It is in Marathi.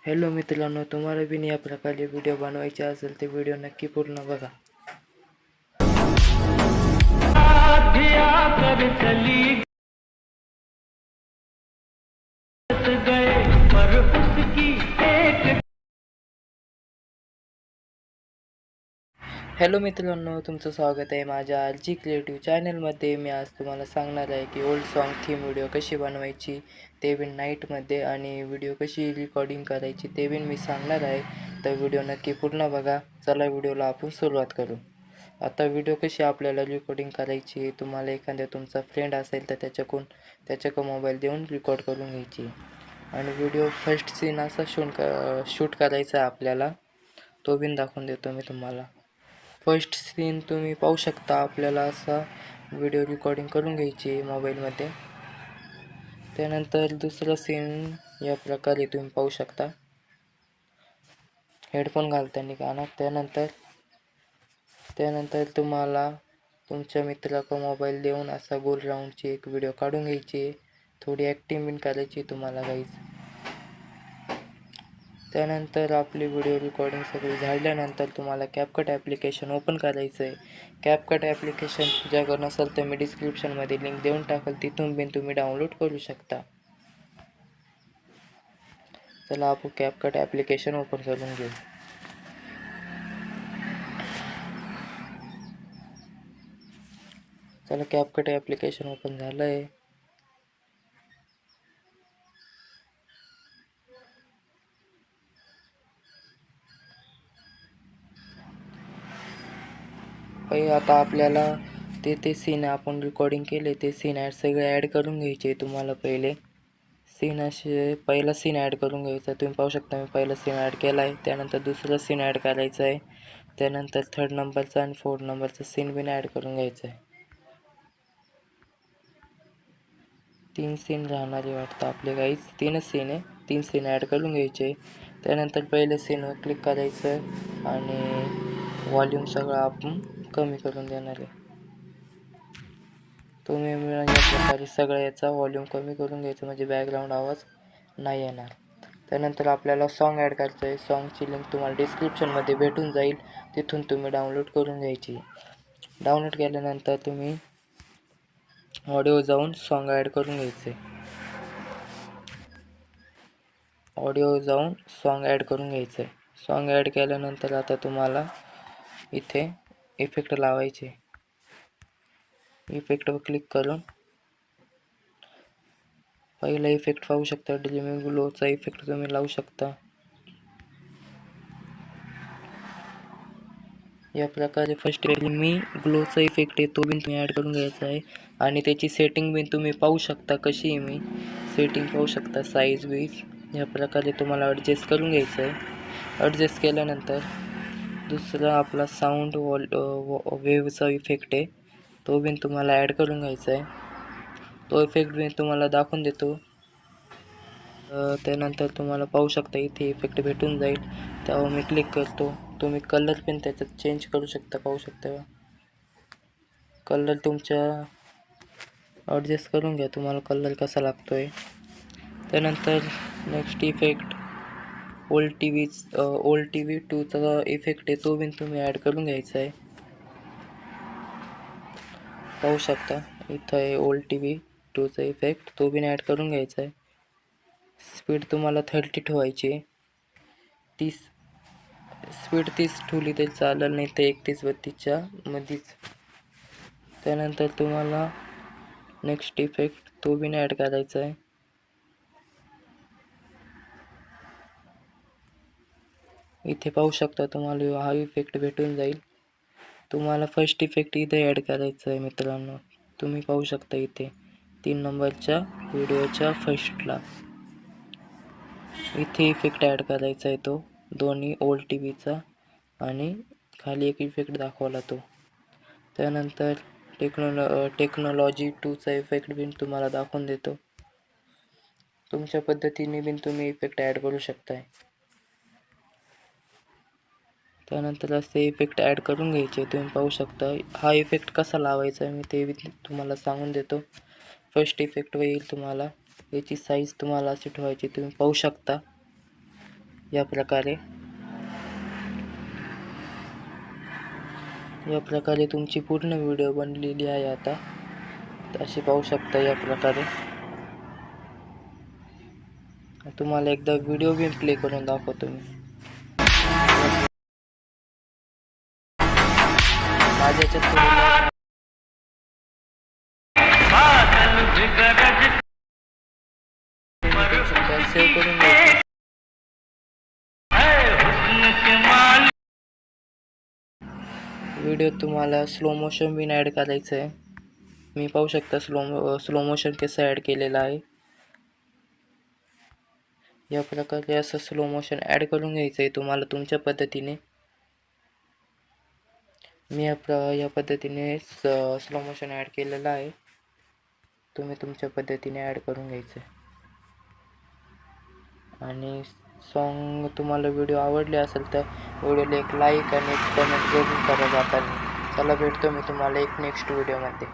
हॅलो मित्रांनो, तुम्हाला पण या प्रकारे व्हिडिओ बनवायचे असेल तर व्हिडिओ नक्की पूर्ण बघा. हॅलो मित्रांनो, तुमचं स्वागत आहे माझ्या आरजी क्रिएटिव्ह चॅनलमध्ये. मी आज तुम्हाला सांगणार आहे की ओल्ड सॉन्ग थीम व्हिडिओ कशी बनवायची, ते पण नाईटमध्ये, आणि व्हिडिओ कशी रेकॉर्डिंग करायची ते पण मी सांगणार आहे. तर व्हिडिओ नक्की पूर्ण बघा. चला व्हिडिओला आपण सुरुवात करू. आता व्हिडिओ कशी आपल्याला रेकॉर्डिंग करायची, तुम्हाला एखाद्या तुमचा फ्रेंड असेल तर त्याच्याकडं मोबाईल देऊन रेकॉर्ड करून घ्यायची. आणि व्हिडिओ फर्स्ट सीन असा शूट करायचा आहे आपल्याला, तो पण दाखवून देतो मी तुम्हाला. फर्स्ट सीन तुम्ही पाहू शकता. आपल्याला असा व्हिडिओ रेकॉर्डिंग करून घ्यायची मोबाईलमध्ये. त्यानंतर दुसरा सीन या प्रकारे तुम्ही पाहू शकता, हेडफोन घालताना कानात. त्यानंतर तुम्हाला तुमच्या मित्राला मोबाईल देऊन असा गोल राऊंडची एक व्हिडिओ काढून घ्यायची. थोडी ॲक्टिंग पण करायची तुम्हाला गाईज. त्यानंतर आपली व्हिडिओ रेकॉर्डिंग सगळी झाल्यानंतर तुम्हाला कॅपकट ॲप्लिकेशन ओपन करायचं आहे. कॅपकट ॲप्लिकेशन ज्याकडे नसेल तर मी डिस्क्रिप्शनमध्ये लिंक देऊन टाकल, तिथून पण तुम्ही डाउनलोड करू शकता. चला आपण कॅपकट ॲप्लिकेशन ओपन करून घेऊ. चला कॅपकट ॲप्लिकेशन ओपन झालं आहे. आता आपल्याला ते सीन आपण रेकॉर्डिंग केले ते सीन सगळे ॲड करून घ्यायचे. तुम्हाला पहिले सीन असे पहिला सीन ॲड करून घ्यायचा. तुम्ही पाहू शकता मी पहिला सीन ॲड केला आहे. त्यानंतर दुसरा सीन ॲड करायचा आहे. त्यानंतर 3rd नंबरचा आणि 4th नंबरचा सीन पण ॲड करून घ्यायचा आहे. 3 सीन राहणारे वाटतं आपले गाईज. 3च सीन आहे. 3 सीन ॲड करून घ्यायचे. त्यानंतर पहिल्या सीनवर क्लिक करायचं आणि वॉल्यूम सगळं आपण कमी करून देणार आहे. तुम्ही या प्रकारे सगळ्या याचा वॉल्यूम कमी करून घ्यायचा, म्हणजे बॅकग्राऊंड आवाज नाही येणार. त्यानंतर आपल्याला सॉन्ग ॲड करायचं आहे. सॉन्गची लिंक तुम्हाला डिस्क्रिप्शनमध्ये भेटून जाईल, तिथून तुम्ही डाउनलोड करून घ्यायची. डाउनलोड केल्यानंतर तुम्ही ऑडिओ जाऊन सॉन्ग ॲड करून घ्यायचे. ऑडिओ जाऊन सॉन्ग ॲड करून घ्यायचं आहे. सॉन्ग ॲड केल्यानंतर आता तुम्हाला इथे इफेक्ट लावायचे. इफेक्टवर क्लिक करून पहिला इफेक्ट पाहू शकता, ड्रीमिंग ग्लोचा इफेक्ट तुम्ही लावू शकता. या प्रकारे फर्स्ट मी ग्लोचा इफेक्ट आहे तो पण तुम्ही ॲड करून घ्यायचा आहे. आणि त्याची सेटिंग पण तुम्ही पाहू शकता कशी आहे. मी सेटिंग पाहू शकता, साईज बीज या प्रकारे तुम्हाला ॲडजस्ट करून घ्यायचं आहे. ॲडजस्ट केल्यानंतर दुसरा आपला साऊंड वेव्हचा इफेक्ट आहे, तो पण तुम्हाला ॲड करून घ्यायचा आहे. तो इफेक्ट मी तुम्हाला दाखवून देतो. त्यानंतर तुम्हाला पाहू शकता इथे इफेक्ट भेटून जाईल. त्यावर मी क्लिक करतो. तुम्ही कलर पण त्याच्यात चेंज करू शकता. पाहू शकता कलर तुमच्या ॲडजस्ट करून घ्या, तुम्हाला कलर कसा लागतो आहे. त्यानंतर next effect old T V 2चा इफेक्ट आहे, तो पण तुम्ही ॲड करून घ्यायचा आहे. पाहू शकता इथं आहे ओल्ड टी व्ही 2चा इफेक्ट, तो पण ॲड करून घ्यायचा आहे. स्पीड तुम्हाला 30 ठेवायची. 30 स्पीड 30 ठेवली तरी चालेल, नाही तर 31-32च्या मध्येच. त्यानंतर तुम्हाला नेक्स्ट इफेक्ट तो पण ॲड करायचा आहे. इथे पाहू शकता तुम्हाला हा इफेक्ट भेटून जाईल. तुम्हाला फर्स्ट इफेक्ट इथे ॲड करायचा आहे मित्रांनो. तुम्ही पाहू शकता इथे 3 नंबरच्या व्हिडिओच्या फर्स्टला इथे इफेक्ट ॲड करायचा आहे. तो दोन्ही ओल्ड टी व्हीचा आणि खाली एक इफेक्ट दाखवला तो. त्यानंतर टेक्नॉलॉजी 2चा इफेक्ट बिन तुम्हाला दाखवून देतो. तुमच्या पद्धतीने बिन तुम्ही इफेक्ट ॲड करू शकताय. त्यानंतर असे इफेक्ट ॲड करून घ्यायचे. तुम्ही पाहू शकता हा इफेक्ट कसा लावायचा आहे मी ते तुम्हाला सांगून देतो. फर्स्ट इफेक्ट येईल तुम्हाला, याची साईज तुम्हाला अशी ठेवायची. तुम्ही पाहू शकता या प्रकारे तुमची पूर्ण व्हिडिओ बनलेली आहे आता. अशी पाहू शकता या प्रकारे. तुम्हाला एकदा व्हिडिओ बी प्ले करून दाखवतो मी. माझ्या याच्यात सेव्ह करून घ्यायचं. व्हिडिओ तुम्हाला स्लो मोशन बिन ॲड करायचं आहे. मी पाहू शकता स्लो मोशन कसं ॲड केलेलं आहे. या प्रकारे असं स्लो मोशन ॲड करून घ्यायचं आहे तुम्हाला तुमच्या पद्धतीने. मी या पद्धतीने स्लो मोशन ॲड केलेलं आहे. तुम्ही तुमच्या पद्धतीने ॲड करून घ्यायचं आहे. आणि सॉन्ग तुम्हाला व्हिडिओ आवडले असेल तर व्हिडिओला एक लाईक आणि एक कमेंट जरूर करा जाताना. चला भेटतो मी तुम्हाला एक नेक्स्ट व्हिडिओमध्ये.